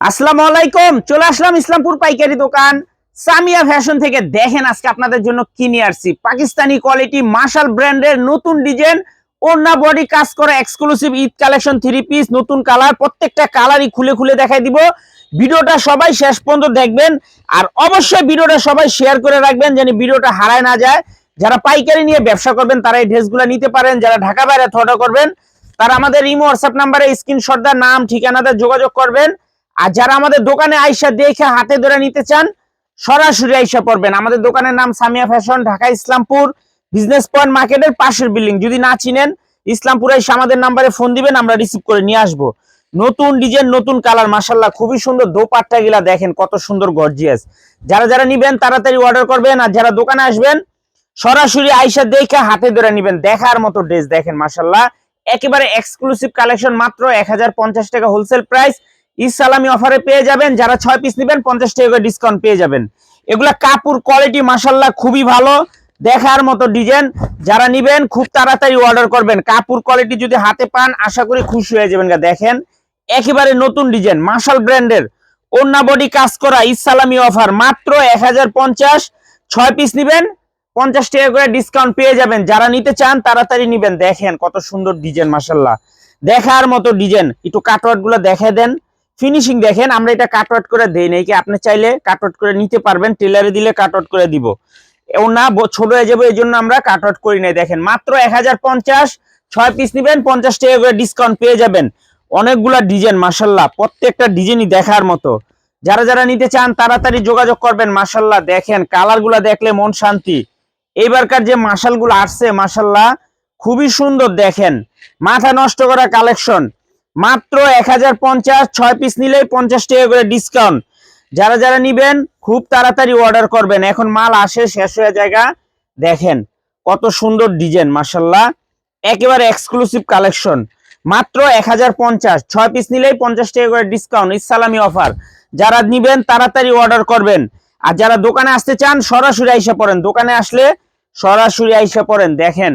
আসসালামু আলাইকুম। চলে আসলাম ইসলামপুর পাইকারি দোকান সামিয়া ফ্যাশন থেকে। দেখেন আজকে আপনাদের জন্য কি নিয়ে আসছি। পাকিস্তানি কোয়ালিটি মার্শাল ব্র্যান্ডের নতুন ডিজাইন, ওড়না বডি কাজ করা exclusive Eid collection three piece, নতুন কালার। প্রত্যেকটা কালারই খুলে খুলে দেখাই দিব। ভিডিওটা সবাই শেষ পর্যন্ত দেখবেন, আর অবশ্যই ভিডিওটা সবাই শেয়ার করে রাখবেন যেন ভিডিওটা হারায় না যায়। যারা পাইকারি নিয়ে ব্যবসা করবেন তারা এই ড্রেসগুলো নিতে পারেন। যারা ঢাকা বাইরে অর্ডার করবেন তারা আমাদের ইমো হোয়াটসঅ্যাপ নাম্বারে স্ক্রিনশট দা নাম ঠিকানাতে যোগাযোগ করবেন। আর যারা আমাদের দোকানে আইসা দেখে হাতে ধরে নিতে চান সরাসরি আইসা পড়বেন। আমাদের দোকানের নাম Samia fashion, Dhaka Islampur business point মার্কেটের পাশের বিল্ডিং। যদি না চিনেন ইসলামপুরে এসে আমাদের নাম্বারে ফোন দিবেন, আমরা রিসিভ করে নিয়ে আসবো। নতুন ডিজাইন, নতুন কালার, মাশাআল্লাহ খুবই সুন্দর। দোপাট্টা গিলা দেখেন কত সুন্দর গর্জিয়াস। যারা যারা নিবেন তাড়াতাড়ি অর্ডার করবেন, আর যারা দোকানে আসবেন সরাসরি আইসা দেখে হাতে ধরে নিবেন। দেখার মতো ড্রেস দেখেন মাশাআল্লাহ, একেবারে এক্সক্লুসিভ কালেকশন। মাত্র 1050 টাকা হোলসেল প্রাইস। ইসলামি অফারে পেয়ে যাবেন। যারা 6 পিস নেবেন 50 টাকা করে ডিসকাউন্ট পেয়ে যাবেন। এগুলা কাপড় কোয়ালিটি মাশাআল্লাহ খুবই ভালো, দেখার মতো ডিজাইন। যারা নিবেন খুব তাড়াতাড়ি অর্ডার করবেন। কাপড় কোয়ালিটি যদি হাতে পান আশা করি খুশি হয়ে যাবেন। দেখেন একেবারে নতুন ডিজাইন মার্শাল ব্র্যান্ডের, ওড়না বডি কাজ করা ইসলামি অফার মাত্র 1050। 6 পিস নেবেন 50 টাকা করে ডিসকাউন্ট পেয়ে যাবেন। যারা নিতে চান তাড়াতাড়ি নিবেন। দেখেন কত সুন্দর ডিজাইন মাশাআল্লাহ, দেখার মতো ডিজাইন। একটু কাটওয়ার্ড গুলো দেখে দেন, ফিনিশিং দেখেন। আমরা এটা কাটওয়ার্ড করে দেই নাই, কি আপনি চাইলে কাটওয়ার্ড করে নিতে পারবেন, টেলারে দিলে কাটওয়ার্ড করে দিব। ও না ছোট হয়ে যাবে, এই জন্য আমরা কাটওয়ার্ড করি নাই। দেখেন মাত্র 1050। 6 পিস নেবেন 50 টাকা করে ডিসকাউন্ট পেয়ে যাবেন। অনেকগুলা ডিজাইন মাশাআল্লাহ, প্রত্যেকটা ডিজাইনই দেখার মতো। যারা যারা নিতে চান তাড়াতাড়ি যোগাযোগ করবেন। মাশাআল্লাহ দেখেন কালারগুলা দেখলে মন শান্তি। এইবারকার যে মাশালগুলো আসছে মাশাআল্লাহ খুবই সুন্দর। দেখেন মাথা নষ্ট করা কালেকশন, মাত্র 1050। 6 পিস নিলেই 50 টাকা করে ডিসকাউন্ট। যারা যারা নিবেন খুব তাড়াতাড়ি অর্ডার করবেন, এখন মাল আসে শেষ হয়ে জায়গা। দেখেন কত সুন্দর ডিজাইন মাশাআল্লাহ, একেবারে এক্সক্লুসিভ কালেকশন। মাত্র 1050। 6 পিস নিলেই 50 টাকা করে ডিসকাউন্ট, ইসলামি অফার। যারা নিবেন তাড়াতাড়ি অর্ডার করবেন। আর যারা দোকানে আসতে চান সরাসরি আইসা পড়েন। দোকানে আসলে সরাসরি আইসা পড়েন। দেখেন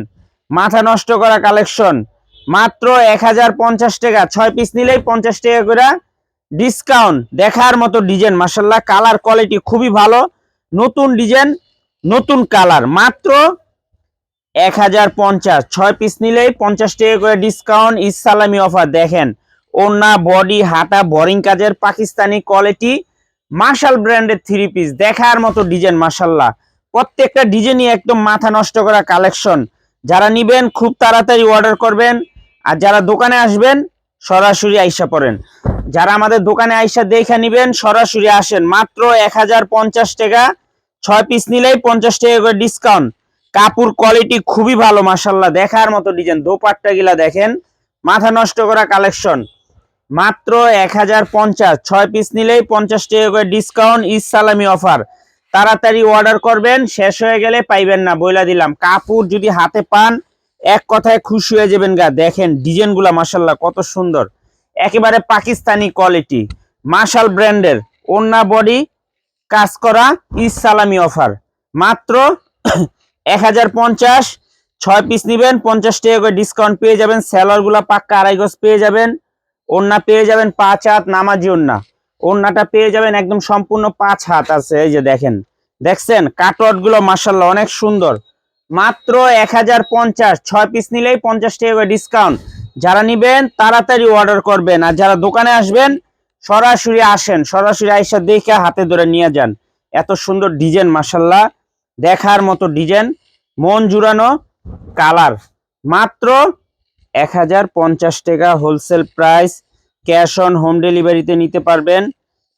মাথা নষ্ট করা কালেকশন, মাত্র 1050 টাকা। 6 পিস নিলেই 50 টাকা করে ডিসকাউন্ট। দেখার মতো ডিজাইন মাশাআল্লাহ, কালার কোয়ালিটি খুবই ভালো। নতুন ডিজাইন, নতুন কালার, মাত্র 1050। 6 পিস নিলেই 50 টাকা করে ডিসকাউন্ট, ইসলামি অফার। দেখেন ওড়না বডি হাতা বোরিং কাজের পাকিস্তানি কোয়ালিটি মার্শাল ব্র্যান্ডের থ্রি পিস, দেখার মতো ডিজাইন মাশাআল্লাহ। প্রত্যেকটা ডিজাইনই একদম মাথা নষ্ট করা কালেকশন। যারা নিবেন খুব তাড়াতাড়ি অর্ডার করবেন। আর যারা দোকানে আসবেন সরাসরি আইসা পড়েন। যারা আমাদের দোকানে আইসা দেখে নিবেন সরাসরি আসেন। মাত্র 1050 টাকা। 6 পিস নিলেই 50 টাকা করে ডিসকাউন্ট। কাপড় কোয়ালিটি খুবই ভালো মাশাআল্লাহ, দেখার মতো ডিজাইন। দোপাট্টা গিলা দেখেন মাথা নষ্ট করা কালেকশন, মাত্র 1050। 6 পিস নিলেই 50 টাকা করে ডিসকাউন্ট, ইসলামি অফার। তাড়াতাড়ি অর্ডার করবেন, শেষ হয়ে গেলে পাইবেন না, বইলা দিলাম। কাপড় যদি হাতে পান এক কথায় খুশি হয়ে যাবেন। দেখেন ডিজাইনগুলা মাশাআল্লাহ কত সুন্দর, একেবারে পাকিস্তানি কোয়ালিটি মার্শাল ব্র্যান্ডের, ওড়না বডি কাজ করা ইসলামি অফার। মাত্র 1050। 6 পিস নিবেন 50 টাকা করে ডিসকাউন্ট পেয়ে যাবেন। সেলর গুলা পাক্কা 2.5 গজ পেয়ে যাবেন। ওড়না পেয়ে যাবেন 5 হাত নামাজি ওড়না। ওড়নাটা পেয়ে যাবেন একদম সম্পূর্ণ 5 হাত আছে। এই যে দেখেন, দেখছেন কাটওয়ার্ড গুলো মাশাআল্লাহ অনেক সুন্দর। মাত্র 1050। 6 পিস নিলেই 50 টাকা করে ডিসকাউন্ট। যারা নিবেন তাড়াতাড়ি অর্ডার করবেন। আর যারা দোকানে আসবেন সরাসরি আসেন, সরাসরি আইসা দেখে হাতে ধরে নিয়ে যান। এত সুন্দর ডিজাইন মাশাআল্লাহ, দেখার মতো ডিজাইন, মন জুড়ানো কালার। মাত্র 1050 টাকা wholesale price. Cash on home ডেলিভারিতে নিতে পারবেন।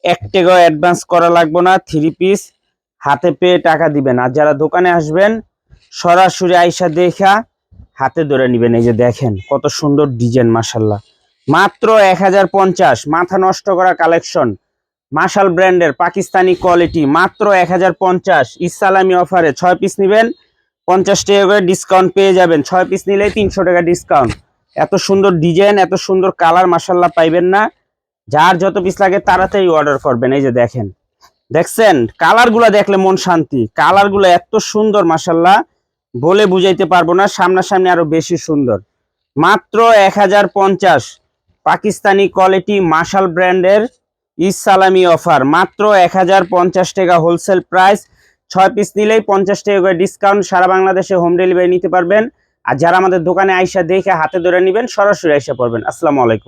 1 টাকাও অ্যাডভান্স করা লাগবে না। 3 পিস হাতে পেয়ে টাকা দিবেন। আর যারা দোকানে আসবেন সরাসরি আইসা দেখা হাতে ধরে নিবেন। এই যে দেখেন কত সুন্দর ডিজাইন মাশাআল্লাহ, মাত্র 1050। মাথা নষ্ট করা কালেকশন মার্শাল ব্র্যান্ডের পাকিস্তানি কোয়ালিটি, মাত্র 1050 ইসলামি অফারে। 6 পিস নিবেন 50 টাকা করে ডিসকাউন্ট পেয়ে যাবেন। 6 পিস নিলেই 300 টাকা ডিসকাউন্ট। এত সুন্দর ডিজাইন, এত সুন্দর কালার মাশাআল্লাহ পাইবেন না। যার যত পিস লাগে তাড়াতাড়ি অর্ডার করবেন। এই যে দেখেন, দেখছেন কালারগুলো দেখলে মন শান্তি। কালারগুলো এত সুন্দর মাশাআল্লাহ, বলে বুঝাইতে পারবো না, সামনাসামনি আরো বেশি সুন্দর। মাত্র 1050 পাকিস্তানি কোয়ালিটি মার্শাল ব্র্যান্ডের ঈদ সালামি অফার মাত্র 1050 টাকা হোলসেল প্রাইস, 6 পিস নিলেই 50 টাকা করে ডিসকাউন্ট। সারা বাংলাদেশে হোম ডেলিভারি নিতে পারবেন। আর যারা আমাদের দোকানে আইসা দেখে হাতে ধরে নেবেন, সরাসরি আইসা পড়বেন। আসসালামু আলাইকুম।